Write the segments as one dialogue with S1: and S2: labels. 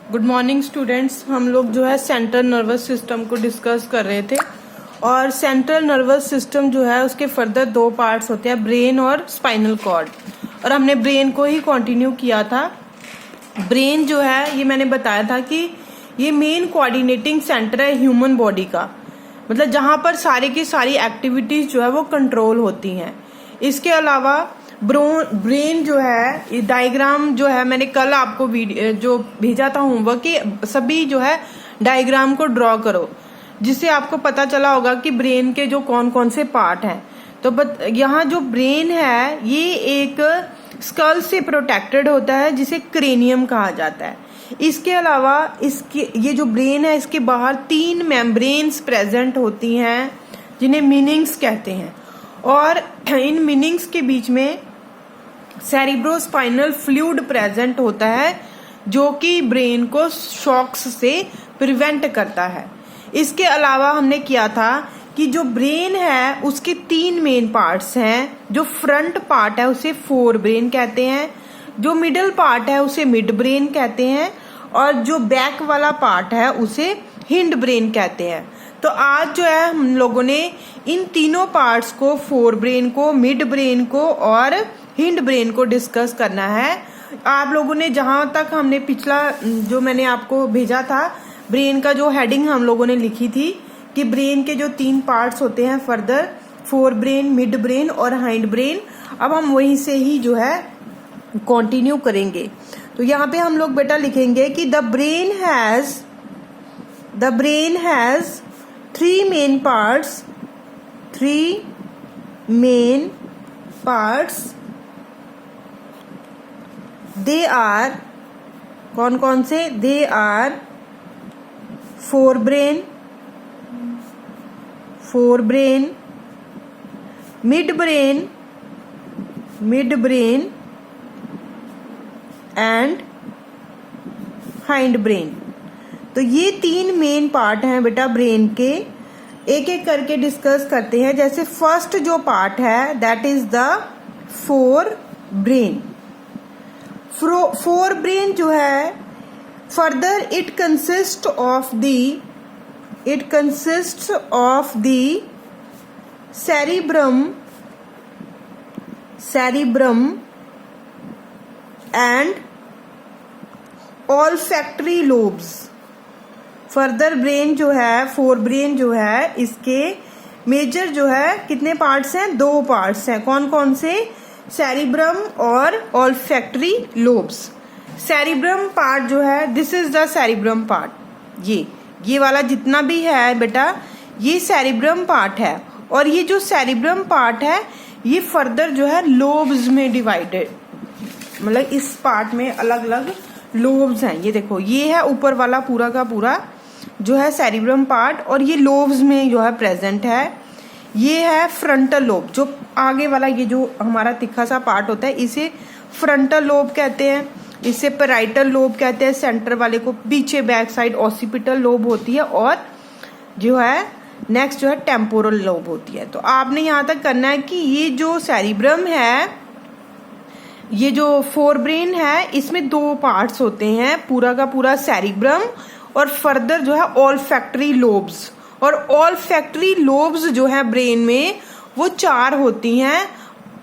S1: Good morning students. हम लोग जो है सेंट्रल नर्वस सिस्टम को डिस्कस कर रहे थे और सेंट्रल नर्वस सिस्टम जो है उसके फर्दर दो पार्ट्स होते हैं, ब्रेन और स्पाइनल कॉर्ड, और हमने ब्रेन को ही कंटिन्यू किया था। ब्रेन जो है ये मैंने बताया था कि ये मेन कोऑर्डिनेटिंग सेंटर है ह्यूमन बॉडी का, मतलब जहां पर सारी की सारी एक्टिविटीज जो है वो कंट्रोल होती हैं। इसके अलावा ब्रेन जो है, ये डायग्राम जो है मैंने कल आपको वीडियो जो भेजा था होमवर्क कि सभी जो है डायग्राम को ड्रॉ करो, जिससे आपको पता चला होगा कि ब्रेन के जो कौन कौन से पार्ट हैं। तो यहाँ जो ब्रेन है ये एक स्कल से प्रोटेक्टेड होता है जिसे क्रेनियम कहा जाता है। इसके अलावा इसके ये जो ब्रेन है इसके बाहर 3 मेम्ब्रेन्स प्रेजेंट होती हैं जिन्हें मीनिंग्स कहते हैं, और इन मीनिंग्स के बीच में सेरिब्रोस्पाइनल फ्लूइड प्रेजेंट होता है जो कि ब्रेन को शॉक्स से प्रिवेंट करता है। इसके अलावा हमने किया था कि जो ब्रेन है उसके 3 मेन पार्ट्स हैं। जो फ्रंट पार्ट है उसे फोर ब्रेन कहते हैं, जो मिडिल पार्ट है उसे मिड ब्रेन कहते हैं, और जो बैक वाला पार्ट है उसे हिंड ब्रेन कहते हैं। तो आज जो है हम लोगों ने इन तीनों पार्ट्स को, फोर ब्रेन को, मिड ब्रेन को और हिंड ब्रेन को डिस्कस करना है। आप लोगों ने जहां तक हमने पिछला जो मैंने आपको भेजा था ब्रेन का जो हेडिंग हम लोगों ने लिखी थी कि ब्रेन के जो 3 पार्ट्स होते हैं further, four brain, mid brain और हाइंड ब्रेन, अब हम वहीं से ही जो है कंटिन्यू करेंगे। तो यहाँ पे हम लोग बेटा लिखेंगे कि the brain has 3 main parts, 3 main parts. They are कौन कौन से? They are fore brain, mid brain and hind brain. तो ये 3 मेन पार्ट हैं बेटा ब्रेन के। एक एक करके डिस्कस करते हैं। जैसे फर्स्ट जो पार्ट है that is the fore brain. Fore brain जो है further it consist of the cerebrum and olfactory lobes। Further brain जो है, फोर ब्रेन जो है, इसके मेजर जो है कितने पार्ट्स हैं? 2 पार्ट्स हैं। कौन कौन से? सेरिब्रम और olfactory lobes। सेरिब्रम पार्ट जो है, this is the cerebrum part. ये वाला जितना भी है बेटा ये सेरिब्रम पार्ट है, और ये जो सेरिब्रम पार्ट है ये फर्दर जो है लोब्स में डिवाइडेड, मतलब इस पार्ट में अलग अलग लोब्स हैं। ये देखो, ये है ऊपर वाला पूरा का पूरा जो है सेरिब्रम पार्ट, और ये लोब्स में जो है प्रेजेंट है। ये है फ्रंटल लोब, जो आगे वाला ये जो हमारा तिखा सा पार्ट होता है इसे फ्रंटल लोब कहते हैं, इसे पैराइटल लोब कहते हैं। सेंटर वाले को पीछे बैक साइड ऑसिपिटल लोब होती है, और जो है नेक्स्ट जो है टेम्पोरल लोब होती है। तो आपने यहाँ तक करना है कि ये जो सेरिब्रम है, ये जो फोर ब्रेन है, इसमें 2 पार्ट्स होते हैं, पूरा का पूरा सेरिब्रम और फर्दर जो है ऑल्फैक्टरी लोब्स। और ऑल्फैक्टरी लोब्स जो है ब्रेन में वो 4 होती हैं।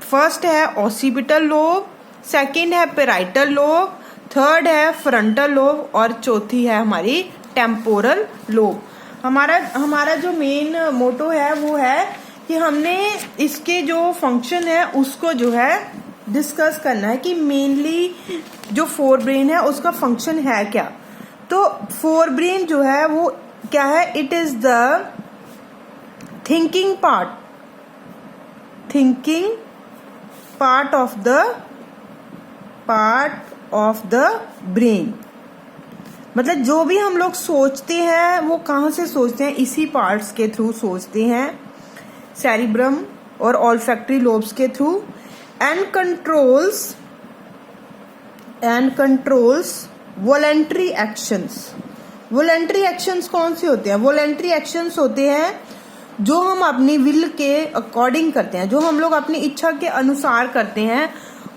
S1: फर्स्ट है ऑसिपिटल लोब, सेकंड है पैराइटल लोब, थर्ड है फ्रंटल लोब, और चौथी है हमारी टेम्पोरल लोब। हमारा जो मेन मोटो है वो है कि हमने इसके जो फंक्शन है उसको जो है डिस्कस करना है कि मेनली जो फोर ब्रेन है उसका फंक्शन है क्या। तो फोर ब्रेन जो है वो क्या है? It is the thinking part of the brain. मतलब जो भी हम लोग सोचते हैं वो कहाँ से सोचते हैं? इसी पार्ट्स के थ्रू सोचते हैं, सेरिब्रम और ऑल्फैक्टरी लोब्स के through. And controls voluntary actions. Voluntary actions कौन से होते हैं? वॉलेंट्री एक्शंस होते हैं जो हम अपनी विल के अकॉर्डिंग करते हैं, जो हम लोग अपनी इच्छा के अनुसार करते हैं,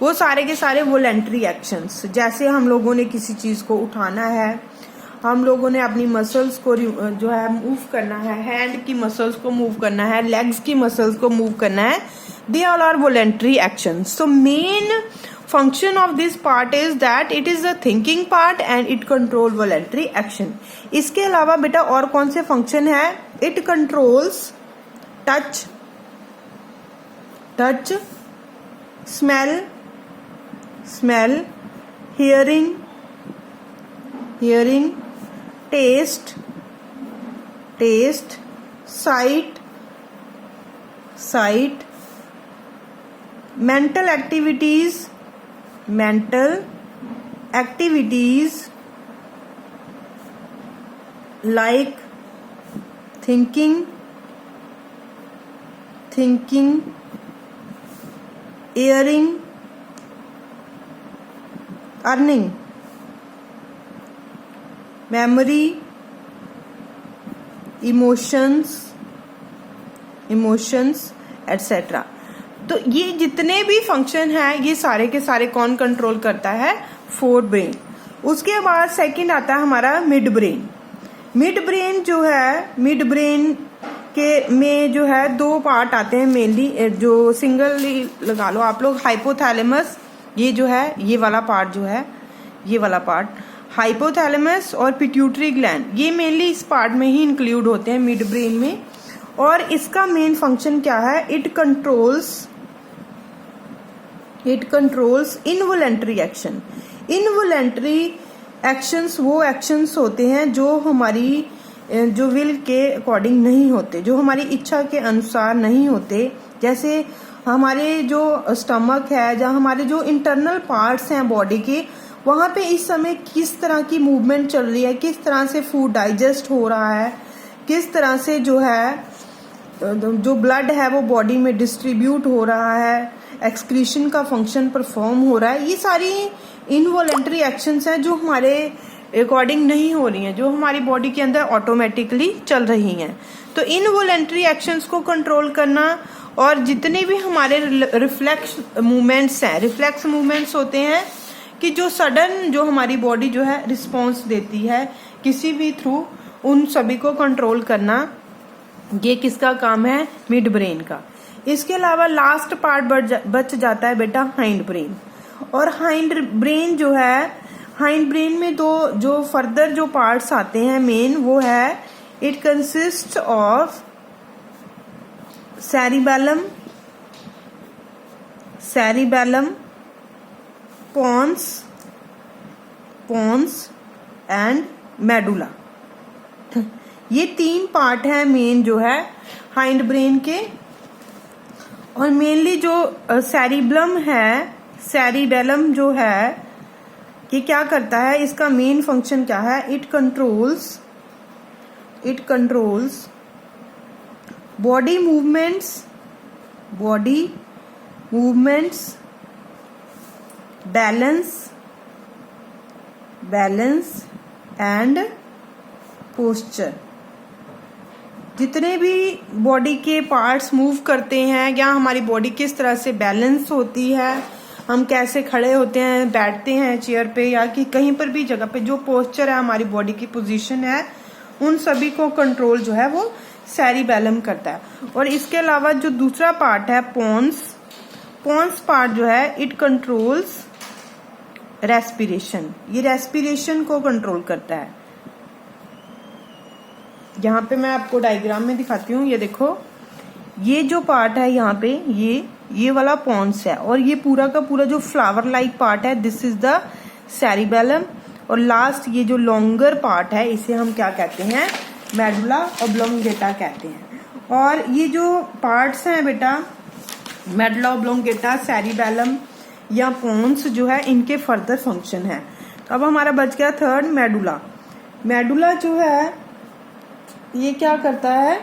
S1: वो सारे के सारे वॉलेंट्री एक्शंस, जैसे हम लोगों ने किसी चीज को उठाना है, हम लोगों ने अपनी मसल्स को जो है मूव करना है, हैंड की मसल्स को मूव करना है, लेग्स की मसल्स को मूव करना है, they all are voluntary actions. So main function of this part is that it is the thinking part and it control voluntary action. इसके अलावा बेटा और कौन से फंक्शन है? It controls touch, smell, hearing, taste, sight, mental activities like thinking, hearing, earning, memory, emotions etc. तो ये जितने भी फंक्शन है ये सारे के सारे कौन कंट्रोल करता है? Fore brain. उसके बाद सेकंड आता है हमारा मिड ब्रेन. मिड ब्रेन जो है, मिड ब्रेन के में जो है दो पार्ट आते हैं मेनली, जो सिंगल लगा लो आप लोग. हाइपोथैलेमस, ये जो है ये वाला पार्ट जो है, ये वाला पार्ट हाइपोथैलेमस, और पिट्यूटरी ग्लैंड, ये मेनली इस पार्ट में ही इंक्लूड होते हैं मिड ब्रेन में. और इसका मेन फंक्शन क्या है? It controls involuntary action. Involuntary actions वो एक्शंस होते हैं जो हमारी जो विल के अकॉर्डिंग नहीं होते, जो हमारी इच्छा के अनुसार नहीं होते. जैसे हमारे जो स्टमक है, जहाँ हमारे जो इंटरनल पार्ट्स हैं बॉडी के, वहाँ पे इस समय किस तरह की मूवमेंट चल रही है, किस तरह से फूड डाइजेस्ट हो रहा है, किस तरह से जो है जो ब्लड है वो बॉडी में डिस्ट्रीब्यूट हो रहा है, एक्सक्रीशन का फंक्शन परफॉर्म हो रहा है, ये सारी इनवॉलेंट्री एक्शंस हैं जो हमारे अकॉर्डिंग नहीं हो रही हैं, जो हमारी बॉडी के अंदर ऑटोमेटिकली चल रही हैं. तो इनवॉलेंट्री एक्शंस को कंट्रोल करना, और जितने भी हमारे रिफ्लेक्स मूवमेंट्स हैं, रिफ्लेक्स मूवमेंट्स होते हैं कि जो सडन जो हमारी बॉडी जो है रिस्पॉन्स देती है किसी भी थ्रू, उन सभी को कंट्रोल करना, ये किसका काम है? मिड ब्रेन का. इसके अलावा लास्ट पार्ट बच जाता है बेटा हाइंड ब्रेन. और हाइंड ब्रेन जो है, हाइंड ब्रेन में दो जो फर्दर जो पार्ट्स आते हैं मेन, वो है it consist of cerebellum, pons and medulla. ये तीन पार्ट है मेन जो है हाइंड ब्रेन के. और मेनली जो सेरिबेलम जो है, ये क्या करता है? इसका मेन फंक्शन क्या है? It controls body movements, balance and posture. जितने भी बॉडी के पार्ट्स मूव करते हैं, या हमारी बॉडी किस तरह से बैलेंस होती है, हम कैसे खड़े होते हैं, बैठते हैं चेयर पे, या कि कहीं पर भी जगह पे जो पोस्चर है, हमारी बॉडी की पोजीशन है, उन सभी को कंट्रोल जो है वो सेरिबेलम करता है. और इसके अलावा जो दूसरा पार्ट है पोन्स पार्ट जो है, इट कंट्रोल्स रेस्पिरेशन. ये रेस्पिरेशन को कंट्रोल करता है. यहाँ पे मैं आपको डायग्राम में दिखाती हूँ. ये देखो, ये जो पार्ट है यहाँ पे, ये वाला पोन्स है, और ये पूरा का पूरा जो फ्लावर लाइक पार्ट है, दिस इज द सेरिबेलम. और लास्ट ये जो लॉन्गर पार्ट है, इसे हम क्या कहते हैं? मेडुला ऑब्लोंगेटा कहते हैं. और ये जो पार्ट्स हैं बेटा, मेडुला ऑब्लोंगेटा, सेरिबेलम या पोन्स जो है, इनके फर्दर फंक्शन है. तो अब हमारा बच गया थर्ड मेडुला. मेडुला जो है ये क्या करता है?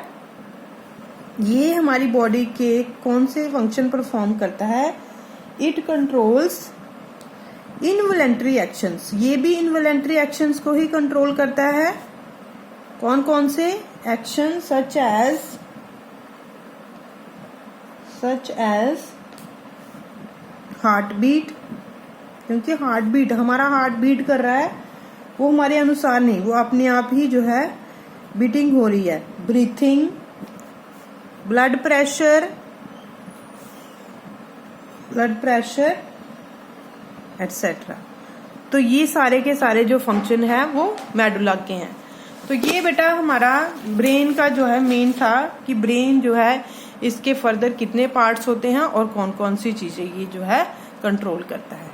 S1: ये हमारी बॉडी के कौन से फंक्शन परफॉर्म करता है? It controls involuntary actions. ये भी इनवॉलेंट्री एक्शंस को ही कंट्रोल करता है. कौन कौन से action? Such as heart beat, क्योंकि हार्ट बीट, हमारा हार्ट बीट कर रहा है, वो हमारे अनुसार नहीं, वो अपने आप ही जो है बीटिंग हो रही है। Breathing, blood pressure etcetera. तो ये सारे के सारे जो फंक्शन है वो मेडुला के हैं। तो ये बेटा हमारा ब्रेन का जो है मेन था कि ब्रेन जो है इसके फर्दर कितने पार्ट्स होते हैं और कौन कौन सी चीजें ये जो है कंट्रोल करता है।